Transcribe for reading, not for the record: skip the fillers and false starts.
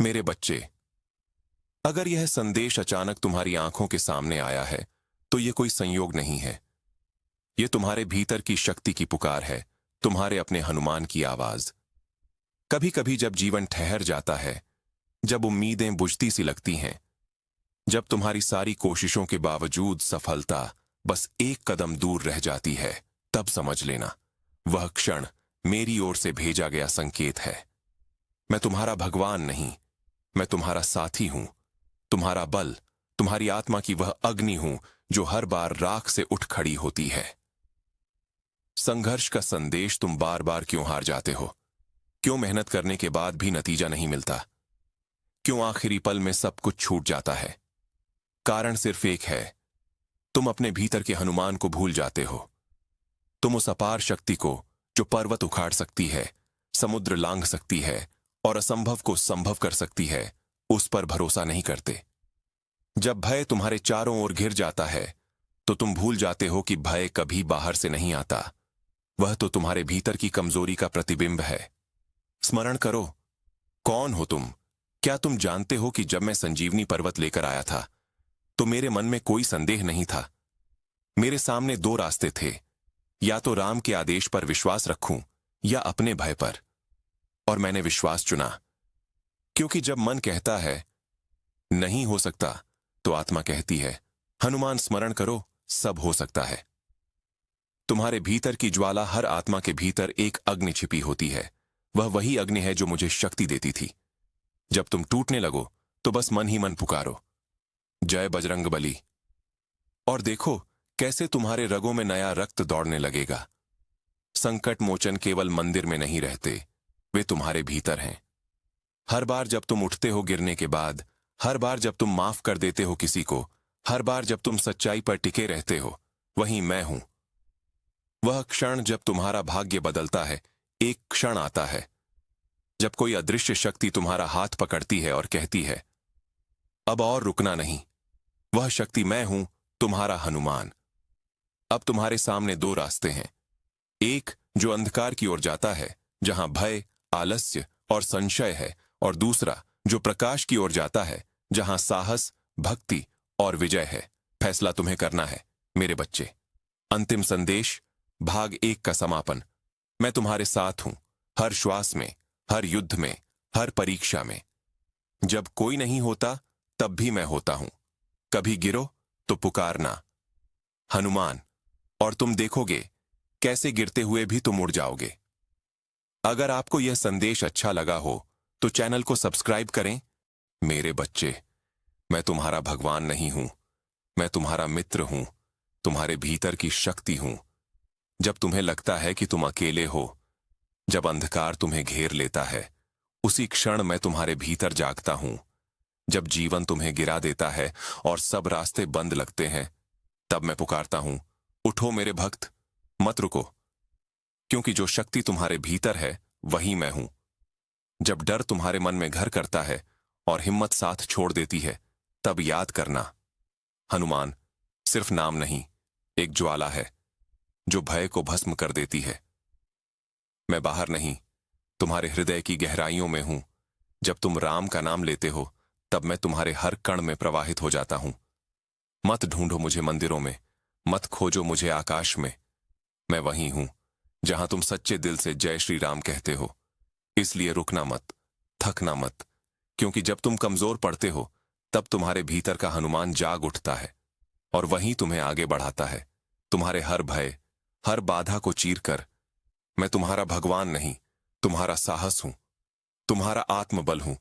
मेरे बच्चे, अगर यह संदेश अचानक तुम्हारी आंखों के सामने आया है, तो यह कोई संयोग नहीं है। यह तुम्हारे भीतर की शक्ति की पुकार है, तुम्हारे अपने हनुमान की आवाज। कभी कभी जब जीवन ठहर जाता है, जब उम्मीदें बुझती सी लगती हैं, जब तुम्हारी सारी कोशिशों के बावजूद सफलता बस एक कदम दूर रह जाती है, तब समझ लेना वह क्षण मेरी ओर से भेजा गया संकेत है। मैं तुम्हारा भगवान नहीं, मैं तुम्हारा साथी हूं, तुम्हारा बल, तुम्हारी आत्मा की वह अग्नि हूं जो हर बार राख से उठ खड़ी होती है। संघर्ष का संदेश तुम बार बार क्यों हार जाते हो? क्यों मेहनत करने के बाद भी नतीजा नहीं मिलता? क्यों आखिरी पल में सब कुछ छूट जाता है? कारण सिर्फ एक है, तुम अपने भीतर के हनुमान को भूल जाते हो। तुम उस अपार शक्ति को जो पर्वत उखाड़ सकती है, समुद्र लांघ सकती है और असंभव को संभव कर सकती है, उस पर भरोसा नहीं करते। जब भय तुम्हारे चारों ओर घिर जाता है, तो तुम भूल जाते हो कि भय कभी बाहर से नहीं आता। वह तो तुम्हारे भीतर की कमजोरी का प्रतिबिंब है। स्मरण करो, कौन हो तुम? क्या तुम जानते हो कि जब मैं संजीवनी पर्वत लेकर आया था, तो मेरे मन में कोई संदेह नहीं था। मेरे सामने दो रास्ते थे, या तो राम के आदेश पर विश्वास रखूं या अपने भय पर। और मैंने विश्वास चुना, क्योंकि जब मन कहता है नहीं हो सकता, तो आत्मा कहती है हनुमान स्मरण करो, सब हो सकता है। तुम्हारे भीतर की ज्वाला, हर आत्मा के भीतर एक अग्नि छिपी होती है। वह वही अग्नि है जो मुझे शक्ति देती थी। जब तुम टूटने लगो, तो बस मन ही मन पुकारो, जय बजरंगबली, और देखो कैसे तुम्हारे रगों में नया रक्त दौड़ने लगेगा। संकट मोचन केवल मंदिर में नहीं रहते, वे तुम्हारे भीतर हैं। हर बार जब तुम उठते हो गिरने के बाद, हर बार जब तुम माफ कर देते हो किसी को, हर बार जब तुम सच्चाई पर टिके रहते हो, वहीं मैं हूं। वह क्षण जब तुम्हारा भाग्य बदलता है, एक क्षण आता है जब कोई अदृश्य शक्ति तुम्हारा हाथ पकड़ती है और कहती है अब और रुकना नहीं। वह शक्ति मैं हूं, तुम्हारा हनुमान। अब तुम्हारे सामने दो रास्ते हैं, एक जो अंधकार की ओर जाता है, जहां भय, आलस्य और संशय है, और दूसरा जो प्रकाश की ओर जाता है, जहां साहस, भक्ति और विजय है। फैसला तुम्हें करना है मेरे बच्चे। अंतिम संदेश, भाग 1 का समापन। मैं तुम्हारे साथ हूं, हर श्वास में, हर युद्ध में, हर परीक्षा में। जब कोई नहीं होता, तब भी मैं होता हूं। कभी गिरो तो पुकारना हनुमान, और तुम देखोगे कैसे गिरते हुए भी तुम उड़ जाओगे। अगर आपको यह संदेश अच्छा लगा हो, तो चैनल को सब्सक्राइब करें। मेरे बच्चे, मैं तुम्हारा भगवान नहीं हूं, मैं तुम्हारा मित्र हूं, तुम्हारे भीतर की शक्ति हूं। जब तुम्हें लगता है कि तुम अकेले हो, जब अंधकार तुम्हें घेर लेता है, उसी क्षण मैं तुम्हारे भीतर जागता हूं। जब जीवन तुम्हें गिरा देता है और सब रास्ते बंद लगते हैं, तब मैं पुकारता हूं, उठो मेरे भक्त, मत रुको, क्योंकि जो शक्ति तुम्हारे भीतर है, वही मैं हूं। जब डर तुम्हारे मन में घर करता है और हिम्मत साथ छोड़ देती है, तब याद करना, हनुमान सिर्फ नाम नहीं, एक ज्वाला है जो भय को भस्म कर देती है। मैं बाहर नहीं, तुम्हारे हृदय की गहराइयों में हूं। जब तुम राम का नाम लेते हो, तब मैं तुम्हारे हर कण में प्रवाहित हो जाता हूं। मत ढूंढो मुझे मंदिरों में, मत खोजो मुझे आकाश में। मैं वहीं हूं जहां तुम सच्चे दिल से जय श्री राम कहते हो। इसलिए रुकना मत, थकना मत, क्योंकि जब तुम कमजोर पड़ते हो, तब तुम्हारे भीतर का हनुमान जाग उठता है और वहीं तुम्हें आगे बढ़ाता है। तुम्हारे हर भय, हर बाधा को चीरकर। मैं तुम्हारा भगवान नहीं, तुम्हारा साहस हूं, तुम्हारा आत्मबल हूं,